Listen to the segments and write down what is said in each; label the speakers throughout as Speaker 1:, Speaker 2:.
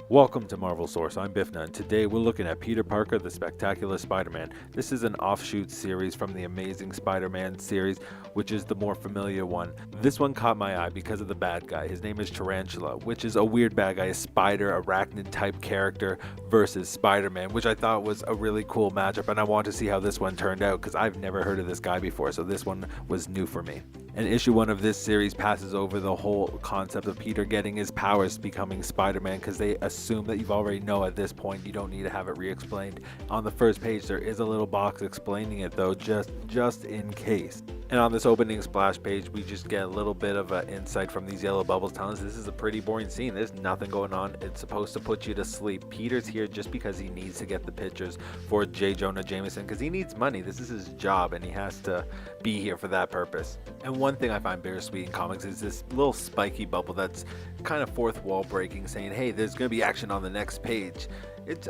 Speaker 1: Welcome to Marvel Source, I'm Biffna, and today we're looking at Peter Parker, the Spectacular Spider-Man. This is an offshoot series from the Amazing Spider-Man series, which is the more familiar one. This one caught my eye because of the bad guy. His name is Tarantula, which is a weird bad guy, a spider, arachnid type character versus Spider-Man, which I thought was a really cool matchup, and I want to see how this one turned out because I've never heard of this guy before, so this one was new for me. And issue 1 of this series passes over the whole concept of Peter getting his powers becoming Spider-Man because they assume that you already know at this point. You don't need to have it re-explained. On the first page there is a little box explaining it though, just in case. And on this opening splash page we just get a little bit of an insight from these yellow bubbles telling us this is a pretty boring scene. There's nothing going on. It's supposed to put you to sleep. Peter's here just because he needs to get the pictures for J. Jonah Jameson because he needs money. This is his job and he has to be here for that purpose. And one thing I find bittersweet in comics is this little spiky bubble that's kind of fourth wall breaking, saying, hey, there's going to be action on the next page.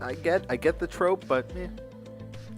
Speaker 1: I get the trope, but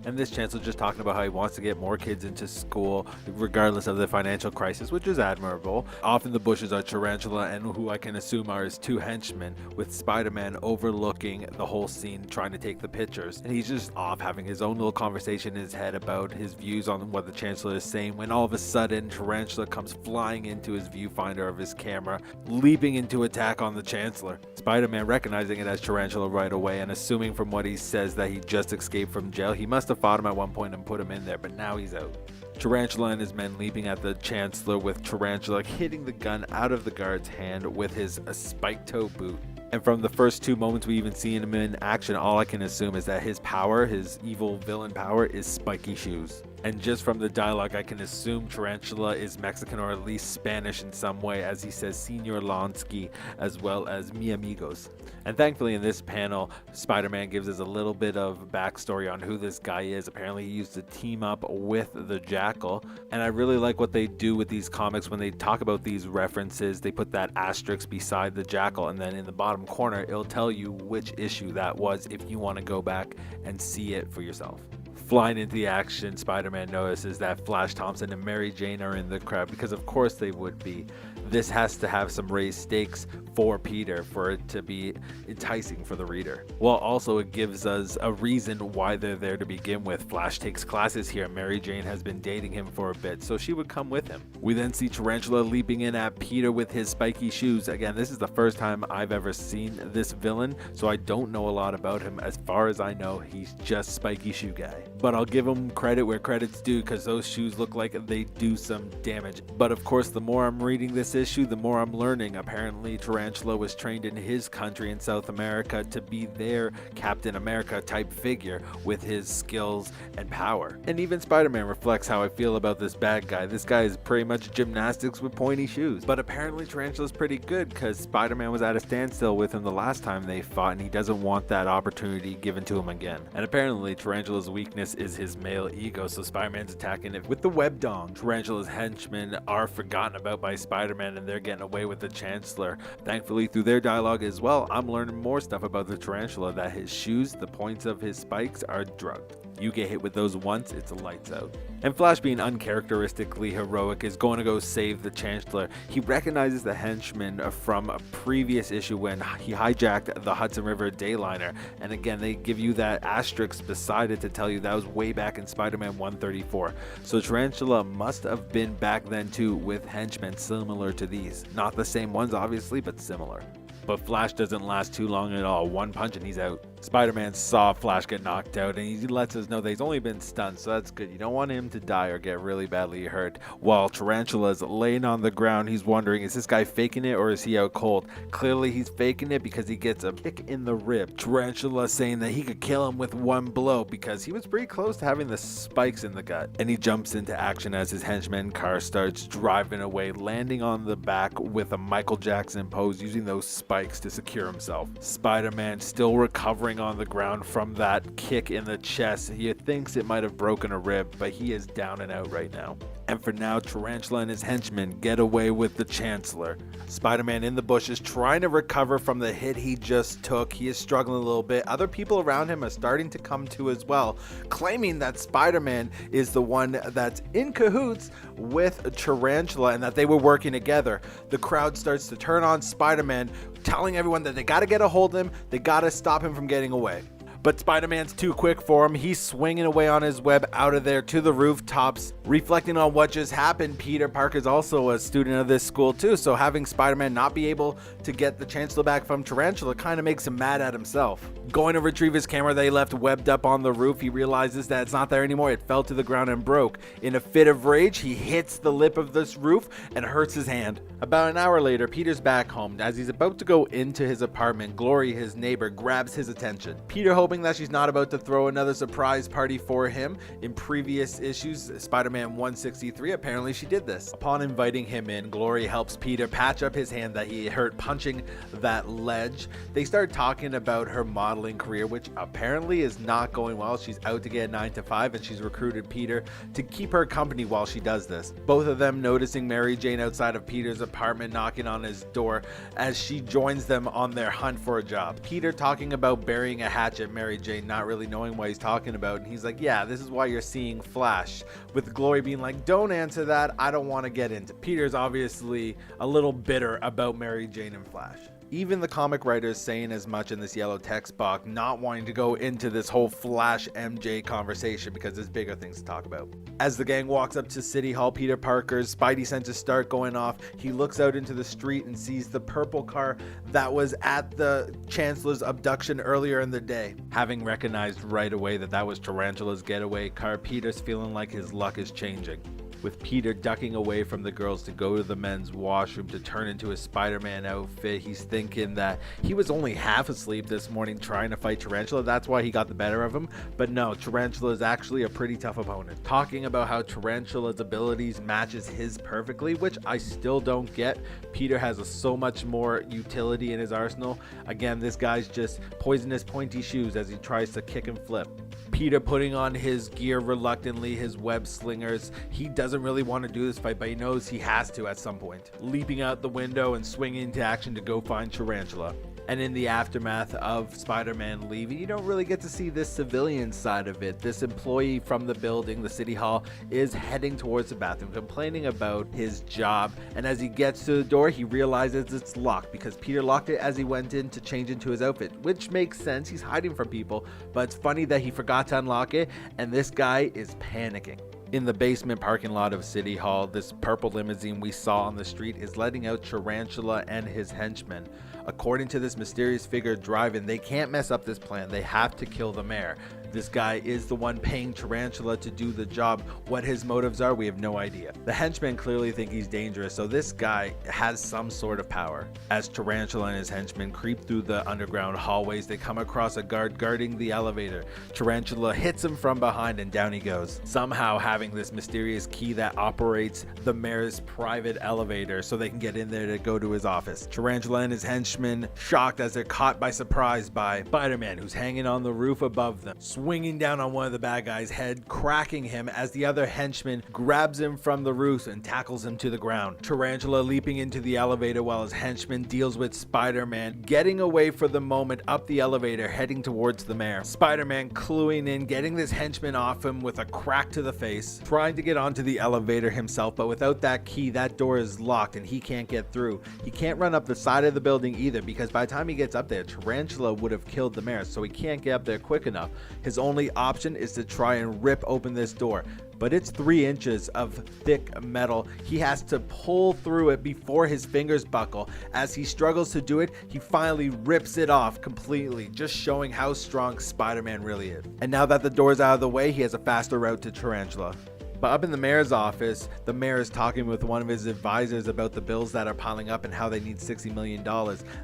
Speaker 1: And this Chancellor just talking about how he wants to get more kids into school regardless of the financial crisis, which is admirable. Off in the bushes are Tarantula and who I can assume are his two henchmen, with Spider-Man overlooking the whole scene trying to take the pictures. And he's just off having his own little conversation in his head about his views on what the Chancellor is saying when all of a sudden Tarantula comes flying into his viewfinder of his camera, leaping into attack on the Chancellor. Spider-Man recognizing it as Tarantula right away and assuming from what he says that he just escaped from jail. He must have fought him at one point and put him in there, but now he's out. Tarantula and his men leaping at the Chancellor, with Tarantula hitting the gun out of the guard's hand with his spike-toe boot. And from the first 2 moments we even see him in action, all I can assume is that his power, his evil villain power, is spiky shoes. And just from the dialogue, I can assume Tarantula is Mexican or at least Spanish in some way, as he says Senor Lonsky as well as mi amigos. And thankfully in this panel, Spider-Man gives us a little bit of backstory on who this guy is. Apparently he used to team up with the Jackal, and I really like what they do with these comics when they talk about these references. They put that asterisk beside the Jackal, and then in the bottom corner it'll tell you which issue that was if you want to go back and see it for yourself. Flying into the action, Spider-Man notices that Flash Thompson and Mary Jane are in the crowd because of course they would be. This has to have some raised stakes for Peter for it to be enticing for the reader. Well, also it gives us a reason why they're there to begin with. Flash takes classes here. Mary Jane has been dating him for a bit, so she would come with him. We then see Tarantula leaping in at Peter with his spiky shoes. Again, this is the first time I've ever seen this villain, so I don't know a lot about him. As far as I know, he's just spiky shoe guy. But I'll give him credit where credit's due because those shoes look like they do some damage. But of course, the more I'm reading this issue, the more I'm learning. Apparently Tarantula was trained in his country in South America to be their Captain America type figure with his skills and power. And even Spider-Man reflects how I feel about this bad guy. This guy is pretty much gymnastics with pointy shoes. But apparently Tarantula's pretty good because Spider-Man was at a standstill with him the last time they fought, and he doesn't want that opportunity given to him again. And apparently Tarantula's weakness is his male ego, so Spider-Man's attacking it with the web dong. Tarantula's henchmen are forgotten about by Spider-Man and they're getting away with the Chancellor. Thankfully through their dialogue as well, I'm learning more stuff about the Tarantula, that his shoes, the points of his spikes, are drugged. You get hit with those once, it's lights out. And Flash, being uncharacteristically heroic, is going to go save the Chancellor. He recognizes the henchman from a previous issue when he hijacked the Hudson River Dayliner. And again, they give you that asterisk beside it to tell you that was way back in Spider-Man 134. So Tarantula must have been back then too, with henchmen similar to these. Not the same ones obviously, but similar. But Flash doesn't last too long at all. One punch and he's out. Spider-Man saw Flash get knocked out and he lets us know that he's only been stunned, so that's good. You don't want him to die or get really badly hurt. While Tarantula's laying on the ground, he's wondering, is this guy faking it or is he out cold? Clearly he's faking it because he gets a kick in the rib. Tarantula saying that he could kill him with one blow because he was pretty close to having the spikes in the gut. And he jumps into action as his henchman car starts driving away, landing on the back with a Michael Jackson pose using those spikes to secure himself. Spider-Man still recovering on the ground from that kick in the chest. He thinks it might have broken a rib, but he is down and out right now. And for now, Tarantula and his henchmen get away with the Chancellor. Spider-Man in the bushes trying to recover from the hit he just took. He is struggling a little bit. Other people around him are starting to come to as well, claiming that Spider-Man is the one that's in cahoots with Tarantula and that they were working together. The crowd starts to turn on Spider-Man, telling everyone that they gotta get a hold of him, they gotta stop him from getting away. But Spider-Man's too quick for him. He's swinging away on his web out of there to the rooftops. Reflecting on what just happened, Peter Parker's also a student of this school too, so having Spider-Man not be able to get the Chancellor back from Tarantula kind of makes him mad at himself. Going to retrieve his camera they left webbed up on the roof, he realizes that it's not there anymore. It fell to the ground and broke. In a fit of rage, he hits the lip of this roof and hurts his hand. About an hour later, Peter's back home. As he's about to go into his apartment, Glory, his neighbor, grabs his attention. Peter, hoping that she's not about to throw another surprise party for him. In previous issues, Spider-Man 163, apparently she did this. Upon inviting him in, Glory helps Peter patch up his hand that he hurt punching that ledge. They start talking about her modeling career, which apparently is not going well. She's out to get a 9 to 5 and she's recruited Peter to keep her company while she does this. Both of them noticing Mary Jane outside of Peter's apartment knocking on his door as she joins them on their hunt for a job. Peter talking about burying a hatchet, Mary Jane not really knowing what he's talking about, and he's like, yeah, this is why you're seeing Flash, with Glory being like, don't answer that, I don't want to get into. Peter's obviously a little bitter about Mary Jane and Flash. Even the comic writers saying as much in this yellow text box, not wanting to go into this whole Flash MJ conversation because there's bigger things to talk about. As the gang walks up to City Hall, Peter Parker's Spidey senses start going off. He looks out into the street and sees the purple car that was at the Chancellor's abduction earlier in the day. Having recognized right away that that was Tarantula's getaway car, Peter's feeling like his luck is changing. With Peter ducking away from the girls to go to the men's washroom to turn into his Spider-Man outfit, he's thinking that he was only half asleep this morning trying to fight Tarantula. That's why he got the better of him. But no, Tarantula is actually a pretty tough opponent. Talking about how Tarantula's abilities matches his perfectly, which I still don't get. Peter has so much more utility in his arsenal. Again, this guy's just poisonous pointy shoes as he tries to kick and flip. Peter putting on his gear reluctantly, his web slingers. He doesn't really want to do this fight, but he knows he has to at some point. Leaping out the window and swinging into action to go find Tarantula. And in the aftermath of Spider-Man leaving, you don't really get to see this civilian side of it. This employee from the building, the City Hall, is heading towards the bathroom, complaining about his job. And as he gets to the door, he realizes it's locked because Peter locked it as he went in to change into his outfit, which makes sense. He's hiding from people, but it's funny that he forgot to unlock it, and this guy is panicking. In the basement parking lot of City Hall, this purple limousine we saw on the street is letting out Tarantula and his henchmen. According to this mysterious figure driving, they can't mess up this plan. They have to kill the mayor. This guy is the one paying Tarantula to do the job. What his motives are, we have no idea. The henchmen clearly think he's dangerous, so this guy has some sort of power. As Tarantula and his henchmen creep through the underground hallways, they come across a guard guarding the elevator. Tarantula hits him from behind and down he goes. Somehow having this mysterious key that operates the mayor's private elevator so they can get in there to go to his office. Tarantula and his henchmen shocked as they're caught by surprise by Spider-Man, who's hanging on the roof above them, swinging down on one of the bad guys' head, cracking him as the other henchman grabs him from the roof and tackles him to the ground. Tarantula leaping into the elevator while his henchman deals with Spider-Man, getting away for the moment up the elevator, heading towards the mayor. Spider-Man cluing in, getting this henchman off him with a crack to the face, trying to get onto the elevator himself, but without that key, that door is locked and he can't get through. He can't run up the side of the building either because by the time he gets up there, Tarantula would have killed the mayor, so he can't get up there quick enough. His only option is to try and rip open this door, but it's 3 inches of thick metal. He has to pull through it before his fingers buckle. As he struggles to do it, he finally rips it off completely, just showing how strong Spider-Man really is. And now that the door's out of the way, he has a faster route to Tarantula. But up in the mayor's office, the mayor is talking with one of his advisors about the bills that are piling up and how they need $60 million.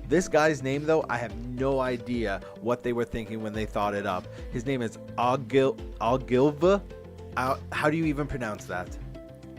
Speaker 1: This guy's name, though, I have no idea what they were thinking when they thought it up. His name is Ogilva. How do you even pronounce that?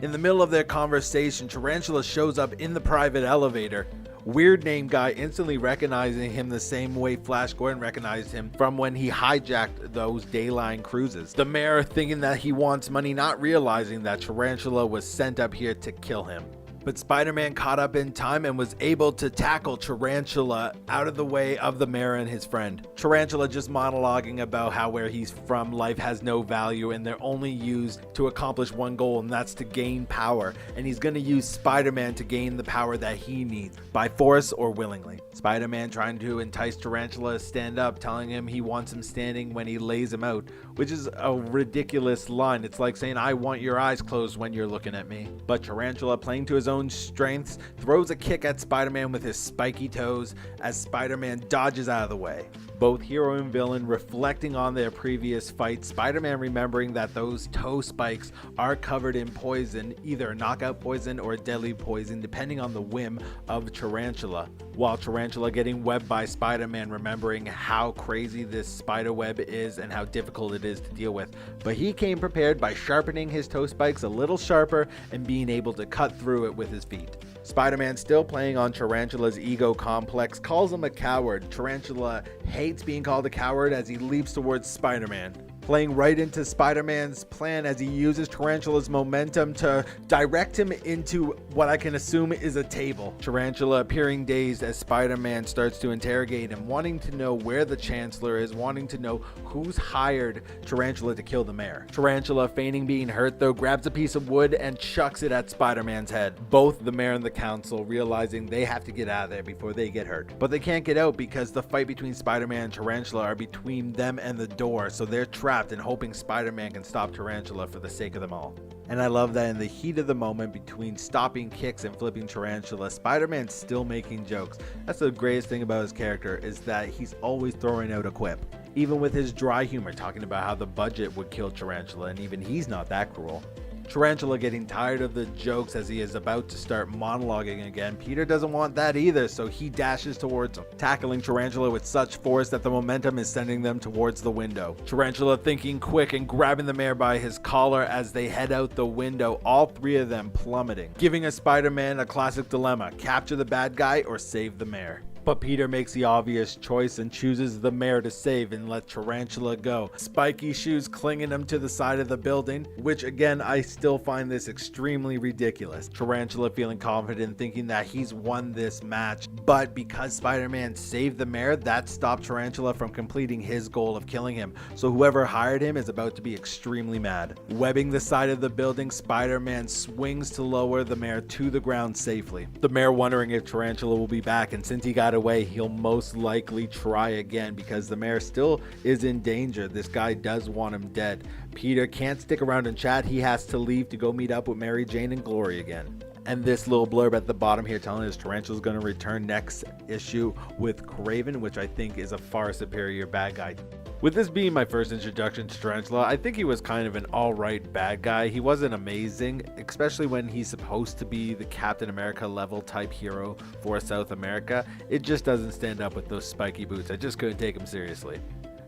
Speaker 1: In the middle of their conversation, Tarantula shows up in the private elevator Weird name guy instantly recognizing him the same way Flash Gordon recognized him from when he hijacked those Dayline cruises. The mayor thinking that he wants money, not realizing that Tarantula was sent up here to kill him. But Spider-Man caught up in time and was able to tackle Tarantula out of the way of the mayor and his friend. Tarantula just monologuing about how where he's from, life has no value and they're only used to accomplish one goal, and that's to gain power. And he's going to use Spider-Man to gain the power that he needs, by force or willingly. Spider-Man trying to entice Tarantula to stand up, telling him he wants him standing when he lays him out, which is a ridiculous line. It's like saying, I want your eyes closed when you're looking at me. But Tarantula, playing to his own strengths, throws a kick at Spider-Man with his spiky toes as Spider-Man dodges out of the way. Both hero and villain reflecting on their previous fight, Spider-Man remembering that those toe spikes are covered in poison, either knockout poison or deadly poison depending on the whim of Tarantula, while Tarantula getting webbed by Spider-Man, remembering how crazy this spider web is and how difficult it is to deal with. But he came prepared by sharpening his toe spikes a little sharper and being able to cut through it with his feet. Spider-Man, still playing on Tarantula's ego complex, calls him a coward. Tarantula hates being called a coward as he leaps towards Spider-Man, playing right into Spider-Man's plan as he uses Tarantula's momentum to direct him into what I can assume is a table. Tarantula appearing dazed as Spider-Man starts to interrogate him, wanting to know where the Chancellor is, wanting to know who's hired Tarantula to kill the mayor. Tarantula, feigning being hurt though, grabs a piece of wood and chucks it at Spider-Man's head. Both the mayor and the council realizing they have to get out of there before they get hurt. But they can't get out because the fight between Spider-Man and Tarantula are between them and the door, so they're trapped and hoping Spider-Man can stop Tarantula for the sake of them all. And I love that in the heat of the moment between stopping kicks and flipping Tarantula, Spider-Man's still making jokes. That's the greatest thing about his character, is that he's always throwing out a quip. Even with his dry humor, talking about how the budget would kill Tarantula, and even he's not that cruel. Tarantula getting tired of the jokes as he is about to start monologuing again. Peter doesn't want that either, so he dashes towards him, tackling Tarantula with such force that the momentum is sending them towards the window. Tarantula thinking quick and grabbing the mayor by his collar as they head out the window, all three of them plummeting, giving a Spider-Man a classic dilemma: capture the bad guy or save the mayor. But Peter makes the obvious choice and chooses the mayor to save and let Tarantula go. Spiky shoes clinging him to the side of the building, which again, I still find this extremely ridiculous. Tarantula feeling confident, thinking that he's won this match, but because Spider-Man saved the mayor, that stopped Tarantula from completing his goal of killing him. So whoever hired him is about to be extremely mad. Webbing the side of the building, Spider-Man swings to lower the mayor to the ground safely. The mayor wondering if Tarantula will be back, and since he got away, he'll most likely try again because the mayor still is in danger. This guy does want him dead. Peter can't stick around and chat. He has to leave to go meet up with Mary Jane and Glory again. And this little blurb at the bottom here telling us Tarantula's going to return next issue with Kraven, which I think is a far superior bad guy. With this being my first introduction to Tarantula, I think he was kind of an alright bad guy. He wasn't amazing, especially when he's supposed to be the Captain America level type hero for South America. It just doesn't stand up with those spiky boots. I just couldn't take him seriously.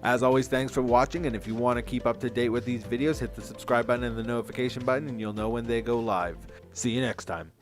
Speaker 1: As always, thanks for watching, and if you want to keep up to date with these videos, hit the subscribe button and the notification button and you'll know when they go live. See you next time.